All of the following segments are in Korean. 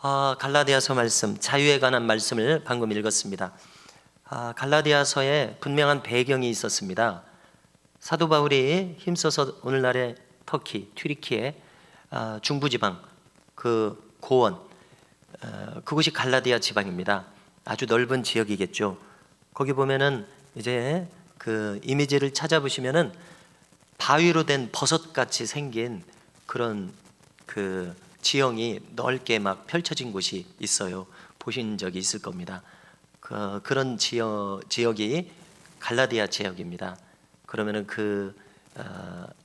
갈라디아서 말씀, 자유에 관한 말씀을 방금 읽었습니다. 갈라디아서에 분명한 배경이 있었습니다. 사도 바울이 힘써서 오늘날의 터키, 튀르키예 중부지방 그 고원, 그곳이 갈라디아 지방입니다. 아주 넓은 지역이겠죠. 거기 보면은 이제 그 이미지를 찾아보시면은 바위로 된 버섯같이 생긴 그런 그 지형이 넓게 막 펼쳐진 곳이 있어요. 보신 적이 있을 겁니다. 그런 지역이 갈라디아 지역입니다. 그러면은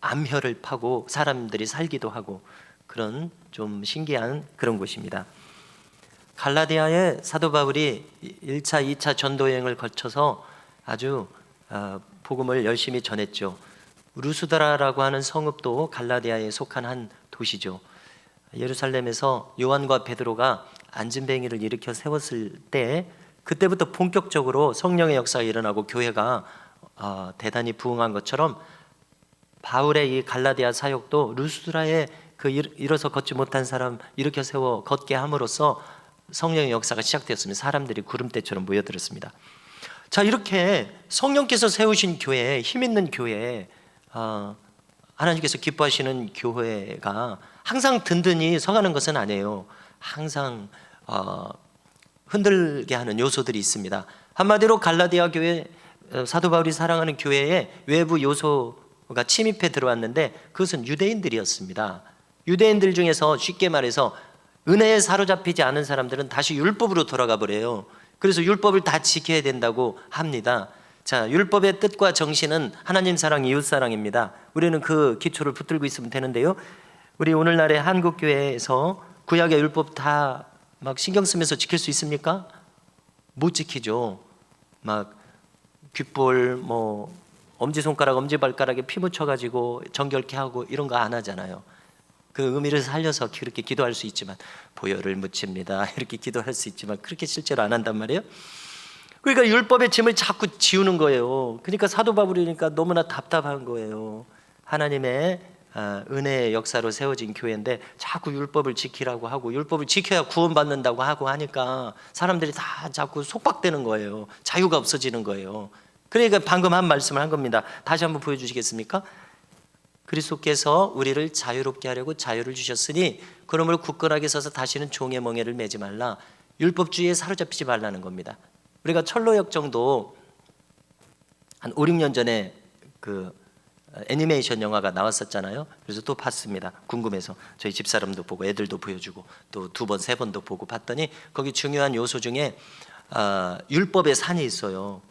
암혈을 파고 사람들이 살기도 하고 그런 좀 신기한 그런 곳입니다. 갈라디아에 사도 바울이 1차, 2차 전도 여행을 거쳐서 아주 복음을 열심히 전했죠. 루스드라라고 하는 성읍도 갈라디아에 속한 한 도시죠. 예루살렘에서 요한과 베드로가 안진뱅이를 일으켜 세웠을 때 그때부터 본격적으로 성령의 역사가 일어나고 교회가 대단히 부흥한 것처럼 바울의 이 갈라디아 사역도 루스드라에 그 일어서 걷지 못한 사람 일으켜 세워 걷게 함으로써 성령의 역사가 시작되었습니다. 사람들이 구름대처럼 모여들었습니다. 자, 이렇게 성령께서 세우신 교회, 힘 있는 교회, 하나님께서 기뻐하시는 교회가 항상 든든히 서가는 것은 아니에요. 항상 흔들게 하는 요소들이 있습니다. 한마디로 갈라디아 교회, 사도 바울이 사랑하는 교회에 외부 요소가 침입해 들어왔는데 그것은 유대인들이었습니다. 유대인들 중에서 쉽게 말해서 은혜에 사로잡히지 않은 사람들은 다시 율법으로 돌아가 버려요. 그래서 율법을 다 지켜야 된다고 합니다. 자, 율법의 뜻과 정신은 하나님 사랑, 이웃 사랑입니다. 우리는 그 기초를 붙들고 있으면 되는데요. 우리 오늘날의 한국 교회에서 구약의 율법 다 막 신경 쓰면서 지킬 수 있습니까? 못 지키죠. 막 귓볼, 엄지손가락, 엄지발가락에 피 묻혀가지고 정결케 하고 이런 거 안 하잖아요. 그 의미를 살려서 그렇게 기도할 수 있지만 보혈을 묻힙니다 이렇게 기도할 수 있지만 그렇게 실제로 안 한단 말이에요. 그러니까 율법의 짐을 자꾸 지우는 거예요. 그러니까 사도 바울이니까 너무나 답답한 거예요. 하나님의 은혜의 역사로 세워진 교회인데 자꾸 율법을 지키라고 하고 율법을 지켜야 구원받는다고 하고 하니까 사람들이 다 자꾸 속박되는 거예요. 자유가 없어지는 거예요. 그러니까 방금 한 말씀을 한 겁니다. 다시 한번 보여주시겠습니까? 그리스도께서 우리를 자유롭게 하려고 자유를 주셨으니 그러므로 굳건하게 서서 다시는 종의 멍에를 매지 말라. 율법주의에 사로잡히지 말라는 겁니다. 우리가 철로역 정도 한 5, 6년 전에 그 애니메이션 영화가 나왔었잖아요. 그래서 또 봤습니다. 궁금해서 저희 집사람도 보고 애들도 보여주고 또 2번, 3번도 보고 봤더니 거기 중요한 요소 중에 율법의 산이 있어요.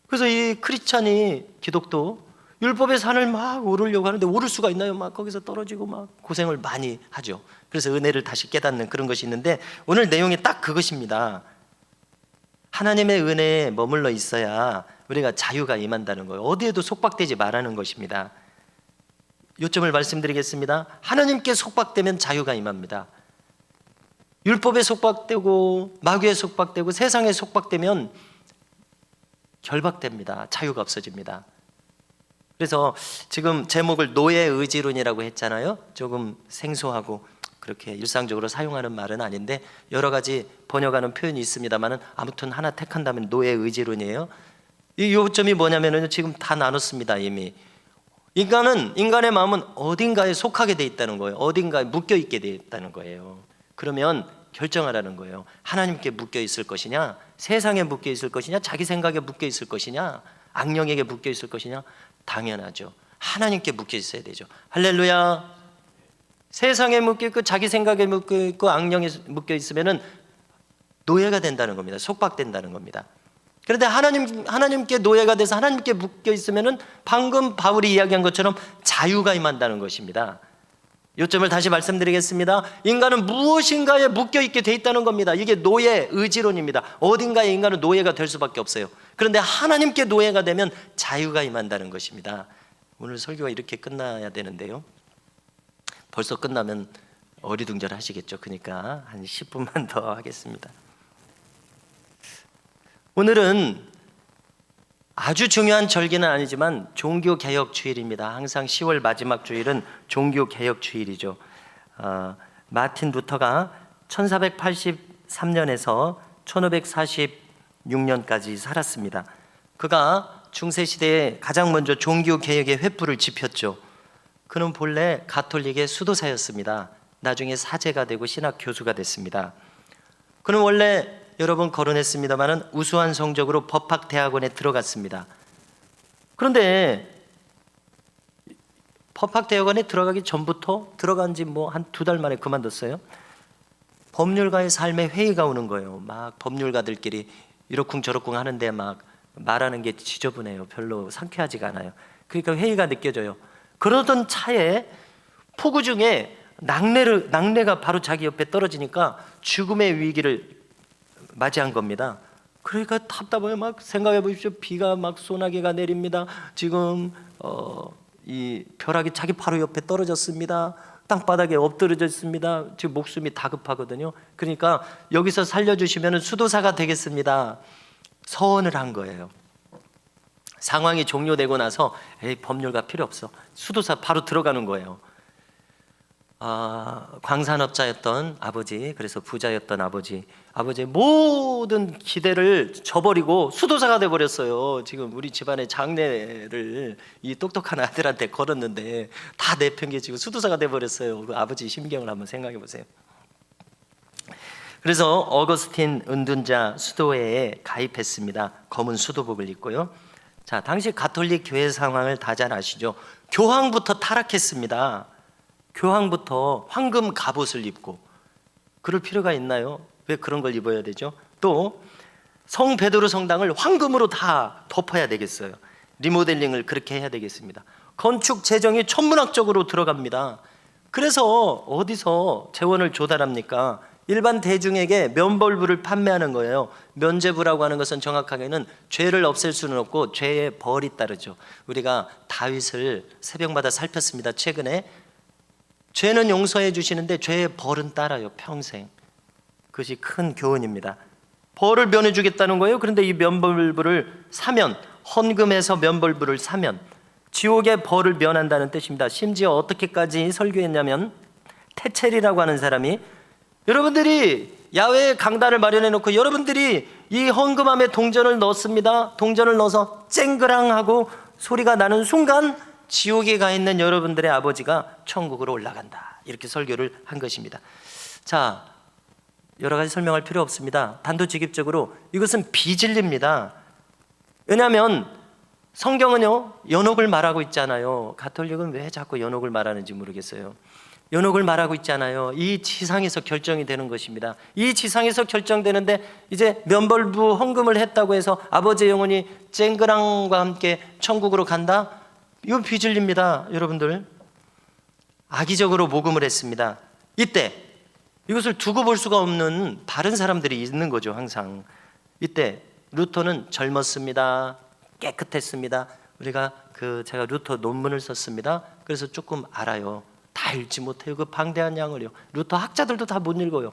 그래서 이 크리스찬이 기독도 율법의 산을 막 오르려고 하는데 오를 수가 있나요? 막 거기서 떨어지고 막 고생을 많이 하죠. 그래서 은혜를 다시 깨닫는 그런 것이 있는데 오늘 내용이 딱 그것입니다. 하나님의 은혜에 머물러 있어야 우리가 자유가 임한다는 거예요. 어디에도 속박되지 말라는 것입니다. 요점을 말씀드리겠습니다. 하나님께 속박되면 자유가 임합니다. 율법에 속박되고 마귀에 속박되고 세상에 속박되면 결박됩니다. 자유가 없어집니다. 그래서 지금 제목을 노예 의지론이라고 했잖아요. 조금 생소하고 그렇게 일상적으로 사용하는 말은 아닌데 여러 가지 번역하는 표현이 있습니다만 아무튼 하나 택한다면 노예 의지론이에요. 이 요점이 뭐냐면은 지금 다 나눴습니다. 이미 인간의 마음은 어딘가에 속하게 돼 있다는 거예요. 어딘가에 묶여 있게 돼 있다는 거예요. 그러면 결정하라는 거예요. 하나님께 묶여 있을 것이냐, 세상에 묶여 있을 것이냐, 자기 생각에 묶여 있을 것이냐, 악령에게 묶여 있을 것이냐. 당연하죠. 하나님께 묶여 있어야 되죠. 할렐루야. 세상에 묶여 있고 자기 생각에 묶여 있고 악령에 묶여 있으면은 노예가 된다는 겁니다. 속박된다는 겁니다. 그런데 하나님께 노예가 돼서 하나님께 묶여 있으면은 방금 바울이 이야기한 것처럼 자유가 임한다는 것입니다. 요점을 다시 말씀드리겠습니다. 인간은 무엇인가에 묶여 있게 돼 있다는 겁니다. 이게 노예 의지론입니다. 어딘가에 인간은 노예가 될 수밖에 없어요. 그런데 하나님께 노예가 되면 자유가 임한다는 것입니다. 오늘 설교가 이렇게 끝나야 되는데요. 벌써 끝나면 어리둥절하시겠죠. 그러니까 한 10분만 더 하겠습니다. 오늘은 아주 중요한 절기는 아니지만 종교개혁 주일입니다. 항상 10월 마지막 주일은 종교개혁 주일이죠. 마틴 루터가 1483년에서 1546년까지 살았습니다. 그가 중세시대에 가장 먼저 종교개혁의 횃불을 지폈죠. 그는 본래 가톨릭의 수도사였습니다. 나중에 사제가 되고 신학 교수가 됐습니다. 그는 원래 여러분 거론했습니다마는 우수한 성적으로 법학대학원에 들어갔습니다. 그런데 법학대학원에 들어가기 전부터 들어간 지 뭐 한 2달 만에 그만뒀어요. 법률가의 삶에 회의가 오는 거예요. 막 법률가들끼리 이러쿵저러쿵 하는데 막 말하는 게 지저분해요. 별로 상쾌하지가 않아요. 그러니까 회의가 느껴져요. 그러던 차에 폭우 중에 낙뢰가 바로 자기 옆에 떨어지니까 죽음의 위기를 맞이한 겁니다. 그러니까 답답해요. 막 생각해 보십시오. 비가 막 소나기가 내립니다. 지금 이 벼락이 자기 바로 옆에 떨어졌습니다. 땅바닥에 엎드려졌습니다. 지금 목숨이 다급하거든요. 그러니까 여기서 살려주시면 수도사가 되겠습니다. 서원을 한 거예요. 상황이 종료되고 나서 법률가 필요 없어. 수도사 바로 들어가는 거예요. 광산업자였던 아버지, 그래서 부자였던 아버지의 모든 기대를 저버리고 수도사가 돼버렸어요. 지금 우리 집안의 장례를 이 똑똑한 아들한테 걸었는데 다 내팽개치고 수도사가 돼버렸어요. 그 아버지 심경을 한번 생각해 보세요. 그래서 어거스틴 은둔자 수도회에 가입했습니다. 검은 수도복을 입고요. 자, 당시 가톨릭 교회 상황을 다 잘 아시죠? 교황부터 타락했습니다. 교황부터 황금 갑옷을 입고, 그럴 필요가 있나요? 왜 그런 걸 입어야 되죠? 또 성 베드로 성당을 황금으로 다 덮어야 되겠어요. 리모델링을 그렇게 해야 되겠습니다. 건축 재정이 천문학적으로 들어갑니다. 그래서 어디서 재원을 조달합니까? 일반 대중에게 면벌부를 판매하는 거예요. 면죄부라고 하는 것은 정확하게는 죄를 없앨 수는 없고 죄의 벌이 따르죠. 우리가 다윗을 새벽마다 살폈습니다. 최근에 죄는 용서해 주시는데 죄의 벌은 따라요. 평생. 그것이 큰 교훈입니다. 벌을 면해 주겠다는 거예요. 그런데 이 면벌부를 사면, 헌금해서 면벌부를 사면 지옥의 벌을 면한다는 뜻입니다. 심지어 어떻게까지 설교했냐면, 테첼이라고 하는 사람이 여러분들이 야외에 강단을 마련해 놓고 여러분들이 이 헌금함에 동전을 넣습니다. 동전을 넣어서 쨍그랑하고 소리가 나는 순간 지옥에 가 있는 여러분들의 아버지가 천국으로 올라간다. 이렇게 설교를 한 것입니다. 자, 여러 가지 설명할 필요 없습니다. 단도직입적으로 이것은 비진리입니다. 왜냐하면 성경은요, 연옥을 말하고 있잖아요. 가톨릭은 왜 자꾸 연옥을 말하는지 모르겠어요. 연옥을 말하고 있잖아요. 이 지상에서 결정이 되는 것입니다. 이 지상에서 결정되는데 이제 면벌부 헌금을 했다고 해서 아버지의 영혼이 쨍그랑과 함께 천국으로 간다? 이건 비진리입니다. 여러분들, 악의적으로 모금을 했습니다. 이때 이것을 두고 볼 수가 없는 바른 사람들이 있는 거죠. 항상 이때 루터는 젊었습니다. 깨끗했습니다. 우리가 제가 루터 논문을 썼습니다. 그래서 조금 알아요. 다 읽지 못해요. 그 방대한 양을요. 루터 학자들도 다 못 읽어요.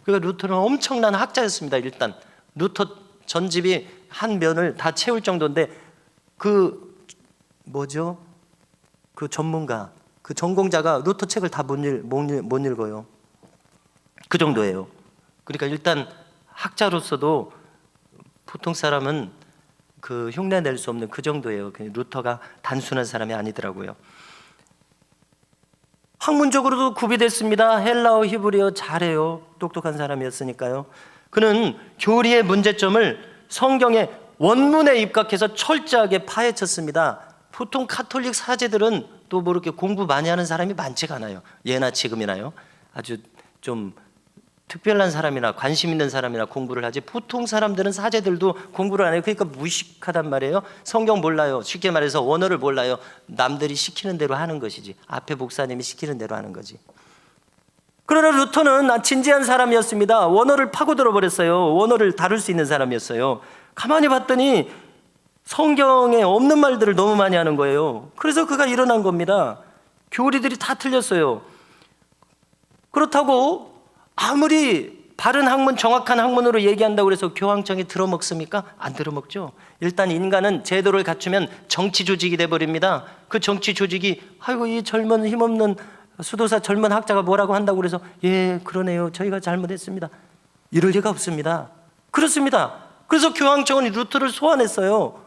그러니까 루터는 엄청난 학자였습니다. 일단 루터 전집이 한 면을 다 채울 정도인데 그 전문가, 그 전공자가 루터 책을 다 못 읽어요. 그 정도예요. 그러니까 일단 학자로서도 보통 사람은 그 흉내 낼 수 없는 그 정도예요. 루터가 단순한 사람이 아니더라고요. 학문적으로도 구비됐습니다. 헬라어, 히브리어 잘해요. 똑똑한 사람이었으니까요. 그는 교리의 문제점을 성경의 원문에 입각해서 철저하게 파헤쳤습니다. 보통 가톨릭 사제들은 또 뭐 이렇게 공부 많이 하는 사람이 많지가 않아요. 예나 지금이나요. 아주 좀 특별한 사람이나 관심 있는 사람이나 공부를 하지, 보통 사람들은 사제들도 공부를 안 해요. 그러니까 무식하단 말이에요. 성경 몰라요. 쉽게 말해서 원어를 몰라요. 남들이 시키는 대로 하는 것이지, 앞에 목사님이 시키는 대로 하는 거지. 그러나 루터는 진지한 사람이었습니다. 원어를 파고들어 버렸어요. 원어를 다룰 수 있는 사람이었어요. 가만히 봤더니 성경에 없는 말들을 너무 많이 하는 거예요. 그래서 그가 일어난 겁니다. 교리들이 다 틀렸어요. 그렇다고 아무리 바른 학문, 정확한 학문으로 얘기한다고 해서 교황청이 들어먹습니까? 안 들어먹죠. 일단 인간은 제도를 갖추면 정치 조직이 돼버립니다. 그 정치 조직이 아이고 이 젊은 힘없는 수도사 젊은 학자가 뭐라고 한다고 그래서 예 그러네요 저희가 잘못했습니다 이럴 리가 없습니다. 그렇습니다. 그래서 교황청은 루터를 소환했어요.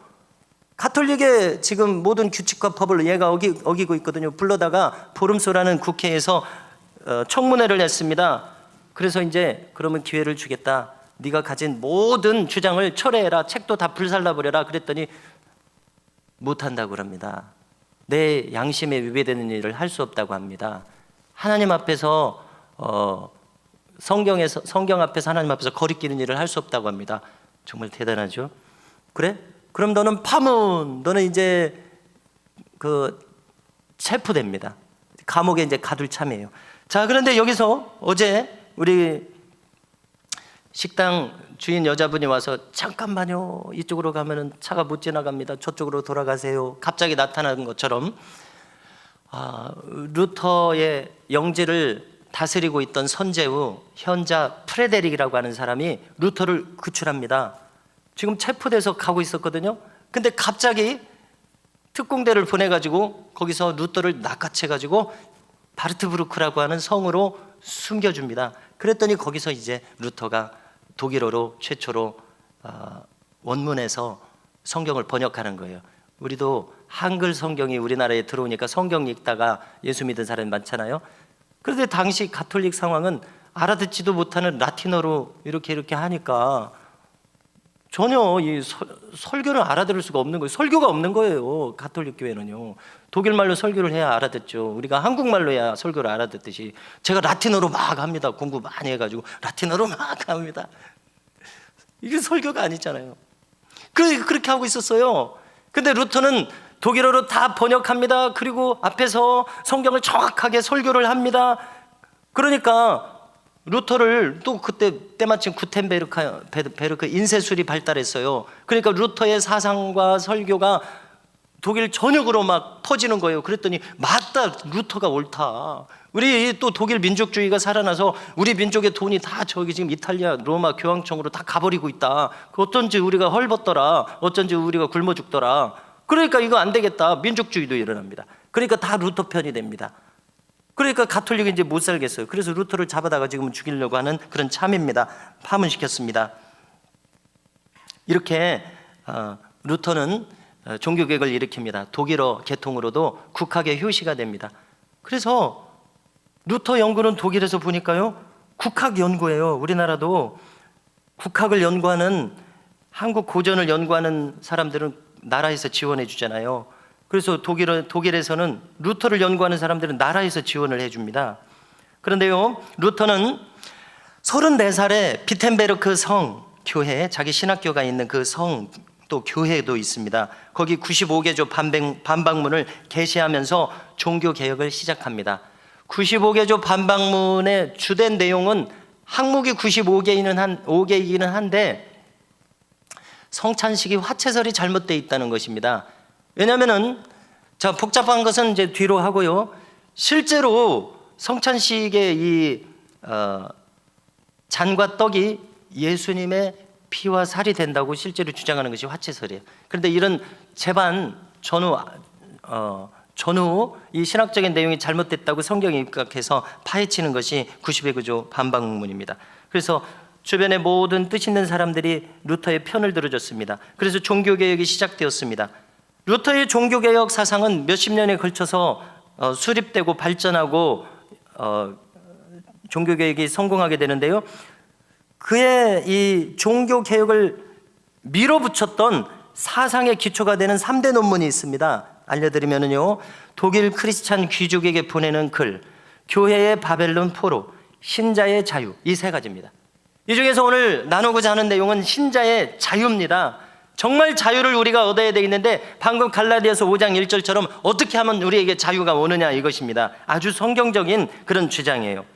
가톨릭의 지금 모든 규칙과 법을 얘가 어기고 있거든요. 불러다가 보름소라는 국회에서 청문회를 했습니다. 그래서 이제 그러면 기회를 주겠다. 네가 가진 모든 주장을 철회해라. 책도 다 불살라버려라. 그랬더니 못한다고 합니다. 내 양심에 위배되는 일을 할 수 없다고 합니다. 하나님 앞에서 성경 앞에서 하나님 앞에서 거리끼는 일을 할 수 없다고 합니다. 정말 대단하죠. 그래? 그럼 너는 파문, 너는 이제 체포됩니다. 감옥에 이제 가둘 참이에요. 자, 그런데 여기서 어제 우리 식당 주인 여자분이 와서 잠깐만요. 이쪽으로 가면은 차가 못 지나갑니다. 저쪽으로 돌아가세요. 갑자기 나타난 것처럼 루터의 영지를 다스리고 있던 선제후 현자 프레데릭이라고 하는 사람이 루터를 구출합니다. 지금 체포돼서 가고 있었거든요. 근데 갑자기 특공대를 보내가지고 거기서 루터를 낚아채가지고 바르트부르크라고 하는 성으로 숨겨줍니다. 그랬더니 거기서 이제 루터가 독일어로 최초로 원문에서 성경을 번역하는 거예요. 우리도 한글 성경이 우리나라에 들어오니까 성경 읽다가 예수 믿은 사람이 많잖아요. 그런데 당시 가톨릭 상황은 알아듣지도 못하는 라틴어로 이렇게 하니까 전혀 이 설교를 알아들을 수가 없는 거예요. 설교가 없는 거예요. 가톨릭 교회는요. 독일말로 설교를 해야 알아듣죠. 우리가 한국말로 해야 설교를 알아듣듯이 제가 라틴어로 막 합니다. 공부 많이 해가지고 라틴어로 막 합니다. 이게 설교가 아니잖아요. 그렇게 하고 있었어요. 근데 루터는 독일어로 다 번역합니다. 그리고 앞에서 성경을 정확하게 설교를 합니다. 그러니까 루터를 또 그때 때마침 구텐베르크 인쇄술이 발달했어요. 그러니까 루터의 사상과 설교가 독일 전역으로 막 퍼지는 거예요. 그랬더니 맞다, 루터가 옳다. 우리 또 독일 민족주의가 살아나서 우리 민족의 돈이 다 저기 지금 이탈리아 로마 교황청으로 다 가버리고 있다. 어쩐지 우리가 헐벗더라. 어쩐지 우리가 굶어 죽더라. 그러니까 이거 안 되겠다. 민족주의도 일어납니다. 그러니까 다 루터 편이 됩니다. 그러니까 가톨릭은 이제 못 살겠어요. 그래서 루터를 잡아다가 지금 죽이려고 하는 그런 참입니다. 파문시켰습니다. 이렇게 루터는 종교개혁을 일으킵니다. 독일어 계통으로도 국학의 효시가 됩니다. 그래서 루터 연구는 독일에서 보니까요, 국학 연구예요. 우리나라도 국학을 연구하는, 한국 고전을 연구하는 사람들은 나라에서 지원해 주잖아요. 그래서 독일에서는 루터를 연구하는 사람들은 나라에서 지원을 해줍니다. 그런데요, 루터는 34살에 비텐베르크 성 교회, 자기 신학교가 있는 그 성 또 교회도 있습니다. 거기 95개조 반박문을 게시하면서 종교 개혁을 시작합니다. 95개조 반박문의 주된 내용은 항목이 5개이기는 한데 성찬식이 화채설이 잘못되어 있다는 것입니다. 왜냐하면은 복잡한 것은 이제 뒤로 하고요. 실제로 성찬식의 이 잔과 떡이 예수님의 피와 살이 된다고 실제로 주장하는 것이 화채설이에요. 그런데 이런 재반 전후 이 신학적인 내용이 잘못됐다고 성경에 입각해서 파헤치는 것이 92구조 반박문입니다. 그래서 주변의 모든 뜻 있는 사람들이 루터의 편을 들어줬습니다. 그래서 종교개혁이 시작되었습니다. 루터의 종교개혁 사상은 몇십 년에 걸쳐서 수립되고 발전하고 종교개혁이 성공하게 되는데요. 그의 이 종교개혁을 밀어붙였던 사상의 기초가 되는 3대 논문이 있습니다. 알려드리면요, 독일 크리스찬 귀족에게 보내는 글, 교회의 바벨론 포로, 신자의 자유, 이 세 가지입니다. 이 중에서 오늘 나누고자 하는 내용은 신자의 자유입니다. 정말 자유를 우리가 얻어야 되겠는데 방금 갈라디아서 5장 1절처럼 어떻게 하면 우리에게 자유가 오느냐 이것입니다. 아주 성경적인 그런 주장이에요.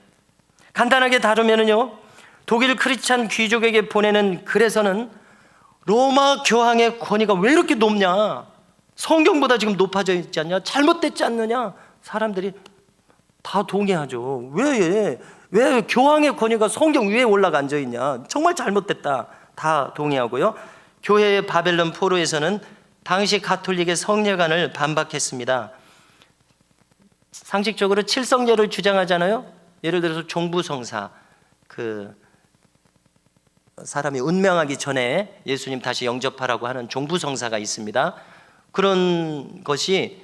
간단하게 다루면요, 독일 크리스찬 귀족에게 보내는 글에서는 로마 교황의 권위가 왜 이렇게 높냐, 성경보다 지금 높아져 있지 않냐, 잘못됐지 않느냐, 사람들이 다 동의하죠. 왜 교황의 권위가 성경 위에 올라가 앉아 있냐, 정말 잘못됐다, 다 동의하고요. 교회의 바벨론 포로에서는 당시 가톨릭의 성례관을 반박했습니다. 상식적으로 칠성례를 주장하잖아요. 예를 들어서 종부성사, 그 사람이 운명하기 전에 예수님 다시 영접하라고 하는 종부성사가 있습니다. 그런 것이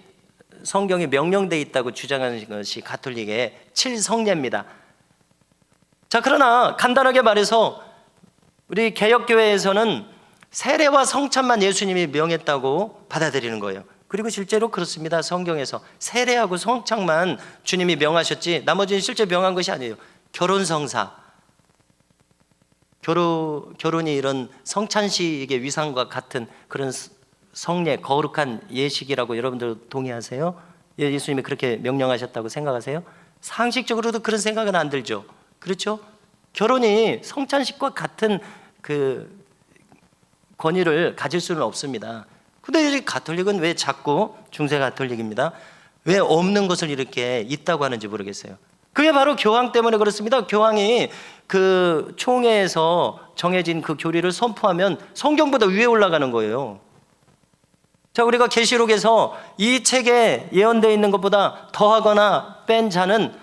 성경에 명령되어 있다고 주장하는 것이 가톨릭의 칠성례입니다. 자, 그러나 간단하게 말해서 우리 개혁교회에서는 세례와 성찬만 예수님이 명했다고 받아들이는 거예요. 그리고 실제로 그렇습니다. 성경에서 세례하고 성찬만 주님이 명하셨지 나머지는 실제 명한 것이 아니에요. 결혼성사, 결혼이 이런 성찬식의 위상과 같은 그런 성례, 거룩한 예식이라고 여러분들 동의하세요? 예수님이 그렇게 명령하셨다고 생각하세요? 상식적으로도 그런 생각은 안 들죠. 그렇죠? 결혼이 성찬식과 같은 그 권위를 가질 수는 없습니다. 근데 가톨릭은 왜 자꾸, 중세 가톨릭입니다, 왜 없는 것을 이렇게 있다고 하는지 모르겠어요. 그게 바로 교황 때문에 그렇습니다. 교황이 그 총회에서 정해진 그 교리를 선포하면 성경보다 위에 올라가는 거예요. 자, 우리가 계시록에서 이 책에 예언되어 있는 것보다 더하거나 뺀 자는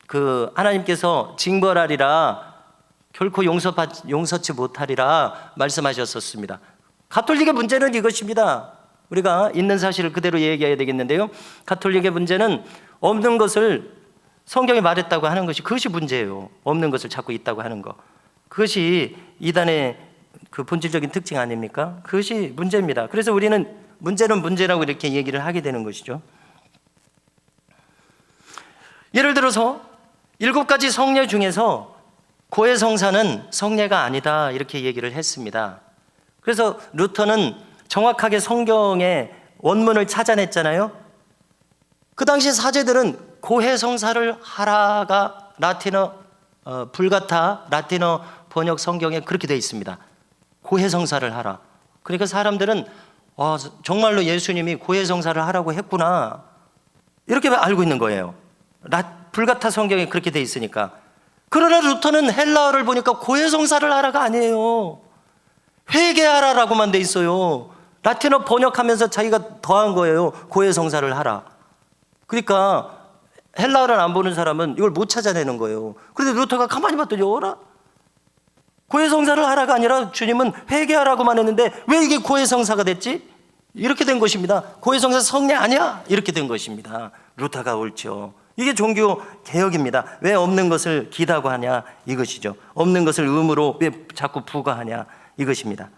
그 하나님께서 징벌하리라, 결코 용서치 못하리라 말씀하셨었습니다. 가톨릭의 문제는 이것입니다. 우리가 있는 사실을 그대로 얘기해야 되겠는데요, 가톨릭의 문제는 없는 것을 성경이 말했다고 하는 것이, 그것이 문제예요. 없는 것을 자꾸 있다고 하는 것, 그것이 이단의 그 본질적인 특징 아닙니까? 그것이 문제입니다. 그래서 우리는 문제는 문제라고 이렇게 얘기를 하게 되는 것이죠. 예를 들어서 7가지 성례 중에서 고해성사는 성례가 아니다 이렇게 얘기를 했습니다. 그래서 루터는 정확하게 성경의 원문을 찾아냈잖아요. 그 당시 사제들은 고해성사를 하라가 라틴어 불가타 라틴어 번역 성경에 그렇게 되어 있습니다. 고해성사를 하라. 그러니까 사람들은 정말로 예수님이 고해성사를 하라고 했구나 이렇게 알고 있는 거예요. 불가타 성경에 그렇게 되어 있으니까. 그러나 루터는 헬라어를 보니까 고해성사를 하라가 아니에요. 회개하라라고만 돼 있어요. 라틴어 번역하면서 자기가 더한 거예요. 고해성사를 하라. 그러니까 헬라어를 안 보는 사람은 이걸 못 찾아내는 거예요. 그런데 루터가 가만히 봤더니 어라? 고해성사를 하라가 아니라 주님은 회개하라고만 했는데 왜 이게 고해성사가 됐지? 이렇게 된 것입니다. 고해성사 성례 아니야? 이렇게 된 것입니다. 루터가 옳죠. 이게 종교 개혁입니다. 왜 없는 것을 기다고 하냐 이것이죠. 없는 것을 의무로 왜 자꾸 부과하냐 이것입니다.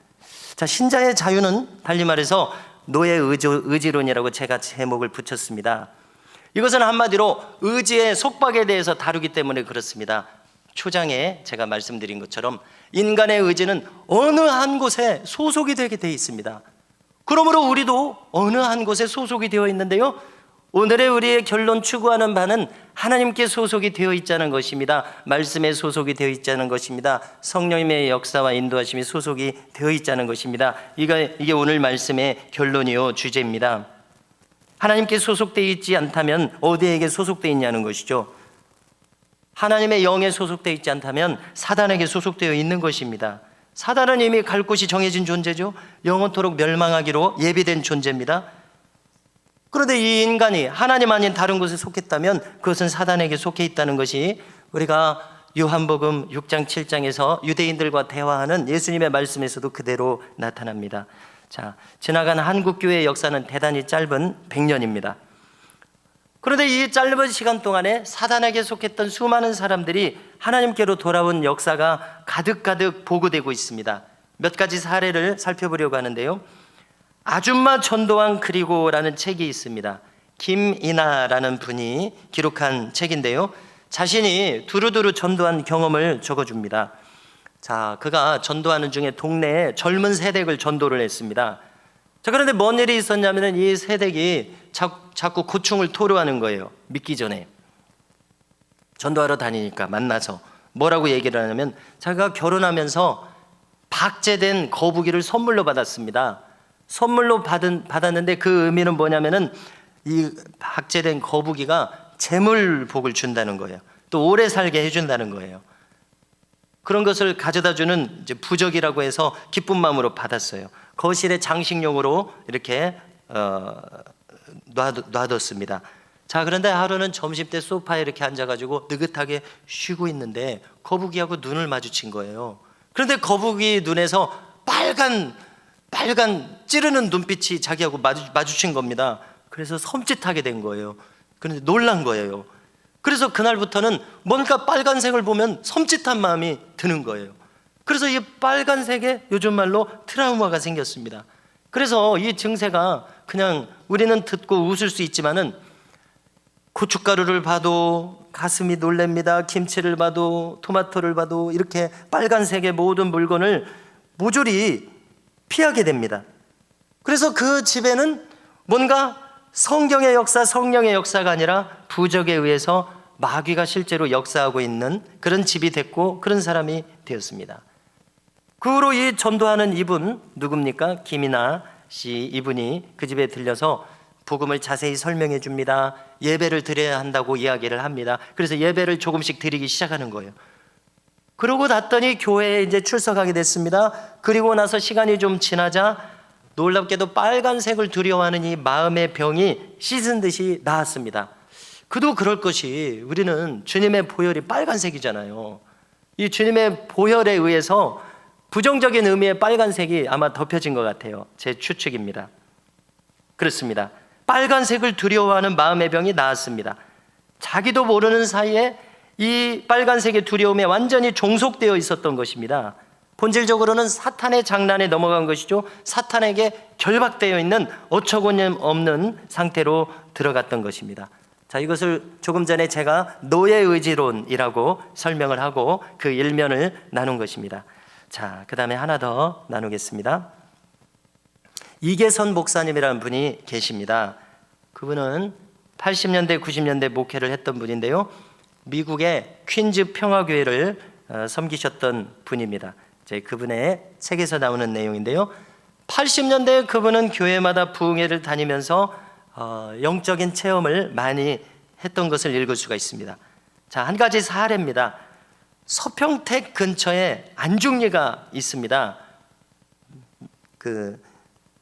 자, 신자의 자유는 달리 말해서 노예 의지론이라고 제가 제목을 붙였습니다. 이것은 한마디로 의지의 속박에 대해서 다루기 때문에 그렇습니다. 초장에 제가 말씀드린 것처럼 인간의 의지는 어느 한 곳에 소속이 되게 되어 있습니다. 그러므로 우리도 어느 한 곳에 소속이 되어 있는데요, 오늘의 우리의 결론 추구하는 바는 하나님께 소속이 되어 있자는 것입니다. 말씀에 소속이 되어 있자는 것입니다. 성령님의 역사와 인도하심이 소속이 되어 있자는 것입니다. 이게 오늘 말씀의 결론이요 주제입니다. 하나님께 소속되어 있지 않다면 어디에게 소속되어 있냐는 것이죠. 하나님의 영에 소속되어 있지 않다면 사단에게 소속되어 있는 것입니다. 사단은 이미 갈 곳이 정해진 존재죠. 영원토록 멸망하기로 예비된 존재입니다. 그런데 이 인간이 하나님 아닌 다른 곳에 속했다면 그것은 사단에게 속해 있다는 것이 우리가 요한복음 6장 7장에서 유대인들과 대화하는 예수님의 말씀에서도 그대로 나타납니다. 자, 지나간 한국교회의 역사는 대단히 짧은 100년입니다. 그런데 이 짧은 시간 동안에 사단에게 속했던 수많은 사람들이 하나님께로 돌아온 역사가 가득가득 보고되고 있습니다. 몇 가지 사례를 살펴보려고 하는데요, 아줌마 전도왕 그리고라는 책이 있습니다. 김이나라는 분이 기록한 책인데요, 자신이 두루두루 전도한 경험을 적어줍니다. 자, 그가 전도하는 중에 동네에 젊은 세댁을 전도를 했습니다. 자, 그런데 뭔 일이 있었냐면 이 세댁이 자꾸 고충을 토로하는 거예요. 믿기 전에 전도하러 다니니까 만나서 뭐라고 얘기를 하냐면, 자기가 결혼하면서 박제된 거북이를 선물로 받았습니다. 선물로 받았는데 그 의미는 뭐냐면은 이 박제된 거북이가 재물복을 준다는 거예요. 또 오래 살게 해준다는 거예요. 그런 것을 가져다주는 이제 부적이라고 해서 기쁜 마음으로 받았어요. 거실에 장식용으로 이렇게 놔뒀습니다. 자, 그런데 하루는 점심 때 소파에 이렇게 앉아가지고 느긋하게 쉬고 있는데 거북이하고 눈을 마주친 거예요. 그런데 거북이 눈에서 빨간 찌르는 눈빛이 자기하고 마주친 겁니다. 그래서 섬찟하게 된 거예요. 그런데 놀란 거예요. 그래서 그날부터는 뭔가 빨간색을 보면 섬찟한 마음이 드는 거예요. 그래서 이 빨간색에 요즘 말로 트라우마가 생겼습니다. 그래서 이 증세가 그냥 우리는 듣고 웃을 수 있지만은 고춧가루를 봐도 가슴이 놀랍니다. 김치를 봐도 토마토를 봐도 이렇게 빨간색의 모든 물건을 모조리 피하게 됩니다. 그래서 그 집에는 뭔가 성경의 역사, 성령의 역사가 아니라 부적에 의해서 마귀가 실제로 역사하고 있는 그런 집이 됐고 그런 사람이 되었습니다. 그 후로 이 전도하는 이분 누굽니까? 김이나 씨 이분이 그 집에 들려서 복음을 자세히 설명해 줍니다. 예배를 드려야 한다고 이야기를 합니다. 그래서 예배를 조금씩 드리기 시작하는 거예요. 그러고 났더니 교회에 이제 출석하게 됐습니다. 그리고 나서 시간이 좀 지나자 놀랍게도 빨간색을 두려워하는 이 마음의 병이 씻은 듯이 나았습니다. 그도 그럴 것이 우리는 주님의 보혈이 빨간색이잖아요. 이 주님의 보혈에 의해서 부정적인 의미의 빨간색이 아마 덮여진 것 같아요. 제 추측입니다. 그렇습니다. 빨간색을 두려워하는 마음의 병이 나았습니다. 자기도 모르는 사이에 이 빨간색의 두려움에 완전히 종속되어 있었던 것입니다. 본질적으로는 사탄의 장난에 넘어간 것이죠. 사탄에게 결박되어 있는 어처구니 없는 상태로 들어갔던 것입니다. 자, 이것을 조금 전에 제가 노예의지론이라고 설명을 하고 그 일면을 나눈 것입니다. 자, 그 다음에 하나 더 나누겠습니다. 이계선 목사님이라는 분이 계십니다. 그분은 80년대, 90년대 목회를 했던 분인데요. 미국의 퀸즈 평화교회를 섬기셨던 분입니다. 그분의 책에서 나오는 내용인데요. 80년대 그분은 교회마다 부흥회를 다니면서 영적인 체험을 많이 했던 것을 읽을 수가 있습니다. 자, 한 가지 사례입니다. 서평택 근처에 안중리가 있습니다.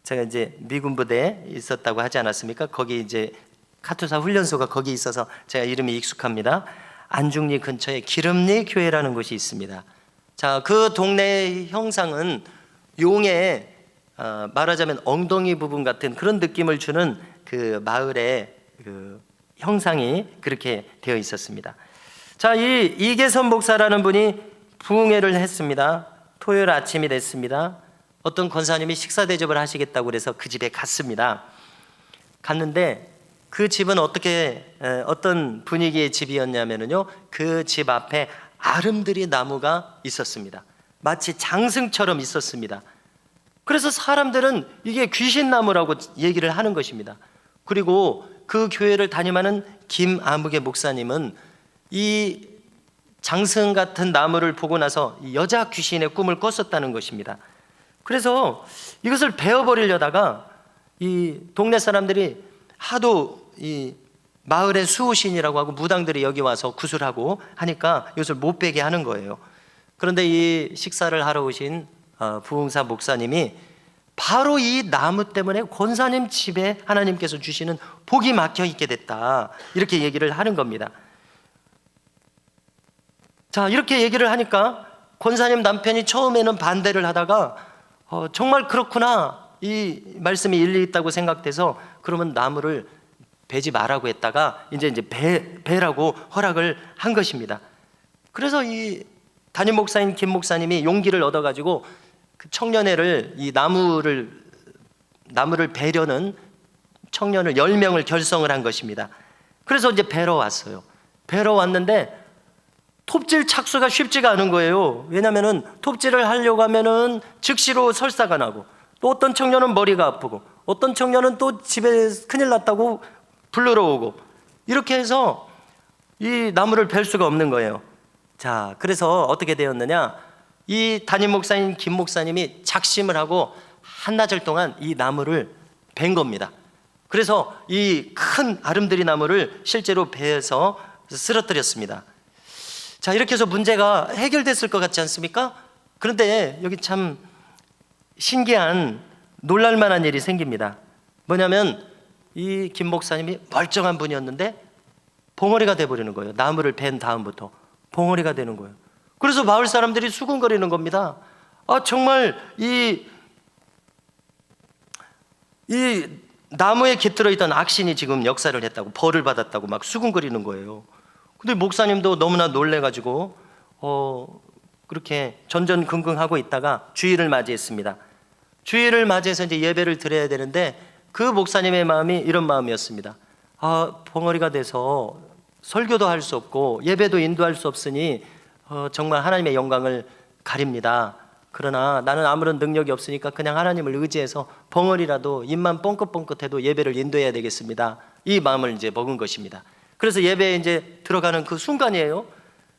제가 이제 미군 부대에 있었다고 하지 않았습니까? 거기 이제 카투사 훈련소가 거기 있어서 제가 이름이 익숙합니다. 안중리 근처에 기름리 교회라는 곳이 있습니다. 자, 그 동네의 형상은 용의 말하자면 엉덩이 부분 같은 그런 느낌을 주는 그 마을의 그 형상이 그렇게 되어 있었습니다. 자, 이 이계선 목사라는 분이 부흥회를 했습니다. 토요일 아침이 됐습니다. 어떤 권사님이 식사 대접을 하시겠다고 그래서 그 집에 갔습니다. 갔는데 그 집은 어떤 분위기의 집이었냐면요, 그 집 앞에 아름드리 나무가 있었습니다. 마치 장승처럼 있었습니다. 그래서 사람들은 이게 귀신나무라고 얘기를 하는 것입니다. 그리고 그 교회를 담임하는 김아무개 목사님은 이 장승 같은 나무를 보고 나서 여자 귀신의 꿈을 꿨었다는 것입니다. 그래서 이것을 베어버리려다가 이 동네 사람들이 하도 이 마을의 수호신이라고 하고 무당들이 여기 와서 구슬하고 하니까 이것을 못 베게 하는 거예요. 그런데 이 식사를 하러 오신 부흥사 목사님이 바로 이 나무 때문에 권사님 집에 하나님께서 주시는 복이 막혀 있게 됐다, 이렇게 얘기를 하는 겁니다. 자, 이렇게 얘기를 하니까 권사님 남편이 처음에는 반대를 하다가 정말 그렇구나, 이 말씀이 일리 있다고 생각돼서 그러면 나무를 베지 말라고 했다가 이제 베라고 허락을 한 것입니다. 그래서 이 담임 목사인 김 목사님이 용기를 얻어가지고 그 청년회를 이 나무를 베려는 청년을 10명을 결성을 한 것입니다. 그래서 이제 베러 왔어요. 베러 왔는데 톱질 착수가 쉽지가 않은 거예요. 왜냐하면은 톱질을 하려고 하면은 즉시로 설사가 나고, 또 어떤 청년은 머리가 아프고, 어떤 청년은 또 집에 큰일 났다고 불러러 오고, 이렇게 해서 이 나무를 벨 수가 없는 거예요. 자, 그래서 어떻게 되었느냐, 이 담임 목사인 김 목사님이 작심을 하고 한나절 동안 이 나무를 벤 겁니다. 그래서 이 큰 아름드리 나무를 실제로 베어서 쓰러뜨렸습니다. 자, 이렇게 해서 문제가 해결됐을 것 같지 않습니까? 그런데 여기 참 신기한 놀랄만한 일이 생깁니다. 뭐냐면 이 김 목사님이 멀쩡한 분이었는데 봉어리가 돼버리는 거예요. 나무를 벤 다음부터 봉어리가 되는 거예요. 그래서 마을 사람들이 수군거리는 겁니다. 정말 이 나무에 깃들어 있던 악신이 지금 역사를 했다고, 벌을 받았다고 막 수군거리는 거예요. 근데 목사님도 너무나 놀래가지고 그렇게 전전긍긍하고 있다가 주일을 맞이했습니다. 주일을 맞이해서 이제 예배를 드려야 되는데 그 목사님의 마음이 이런 마음이었습니다. 벙어리가 돼서 설교도 할 수 없고 예배도 인도할 수 없으니 정말 하나님의 영광을 가립니다. 그러나 나는 아무런 능력이 없으니까 그냥 하나님을 의지해서 벙어리라도 입만 뻥긋뻥긋해도 예배를 인도해야 되겠습니다. 이 마음을 이제 먹은 것입니다. 그래서 예배에 이제 들어가는 그 순간이에요.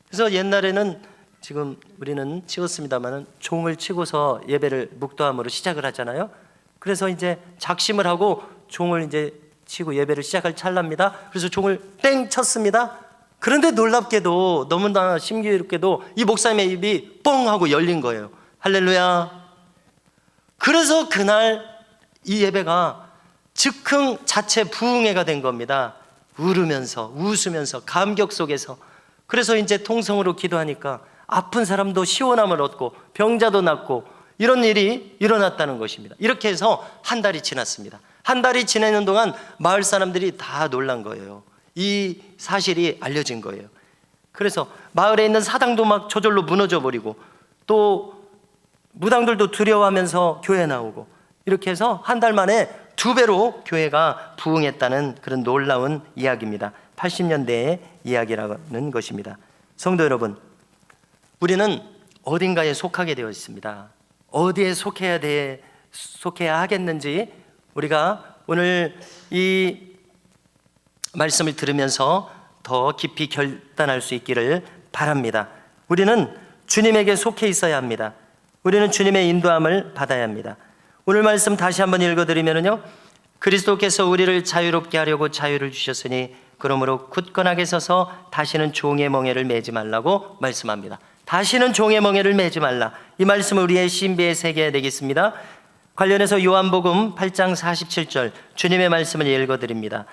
그래서 옛날에는, 지금 우리는 치웠습니다만은 종을 치고서 예배를 묵도함으로 시작을 하잖아요. 그래서 이제 작심을 하고 종을 이제 치고 예배를 시작할 찰나입니다. 그래서 종을 땡 쳤습니다. 그런데 놀랍게도, 너무나 신기롭게도 이 목사님의 입이 뻥 하고 열린 거예요. 할렐루야. 그래서 그날 이 예배가 즉흥 자체 부흥회가 된 겁니다. 울으면서 웃으면서 감격 속에서. 그래서 이제 통성으로 기도하니까 아픈 사람도 시원함을 얻고 병자도 낫고 이런 일이 일어났다는 것입니다. 이렇게 해서 한 달이 지났습니다. 한 달이 지내는 동안 마을 사람들이 다 놀란 거예요. 이 사실이 알려진 거예요. 그래서 마을에 있는 사당도 막 저절로 무너져 버리고 또 무당들도 두려워하면서 교회 나오고, 이렇게 해서 한 달 만에 2배로 교회가 부흥했다는 그런 놀라운 이야기입니다. 80년대의 이야기라는 것입니다. 성도 여러분, 우리는 어딘가에 속하게 되어 있습니다. 어디에 속해야 하겠는지 우리가 오늘 이 말씀을 들으면서 더 깊이 결단할 수 있기를 바랍니다. 우리는 주님에게 속해 있어야 합니다. 우리는 주님의 인도함을 받아야 합니다. 오늘 말씀 다시 한번 읽어드리면요, 그리스도께서 우리를 자유롭게 하려고 자유를 주셨으니 그러므로 굳건하게 서서 다시는 종의 멍에를 매지 말라고 말씀합니다. 다시는 종의 멍에를 매지 말라, 이 말씀을 우리의 신비에 새겨야 되겠습니다. 관련해서 요한복음 8장 47절 주님의 말씀을 읽어드립니다.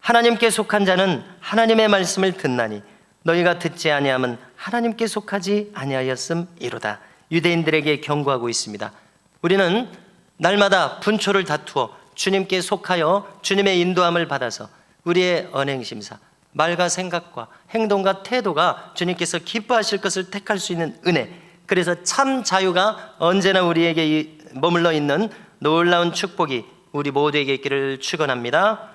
하나님께 속한 자는 하나님의 말씀을 듣나니 너희가 듣지 아니함은 하나님께 속하지 아니하였음이로다. 유대인들에게 경고하고 있습니다. 우리는 날마다 분초를 다투어 주님께 속하여 주님의 인도함을 받아서 우리의 언행심사, 말과 생각과 행동과 태도가 주님께서 기뻐하실 것을 택할 수 있는 은혜, 그래서 참 자유가 언제나 우리에게 머물러 있는 놀라운 축복이 우리 모두에게 있기를 축원합니다.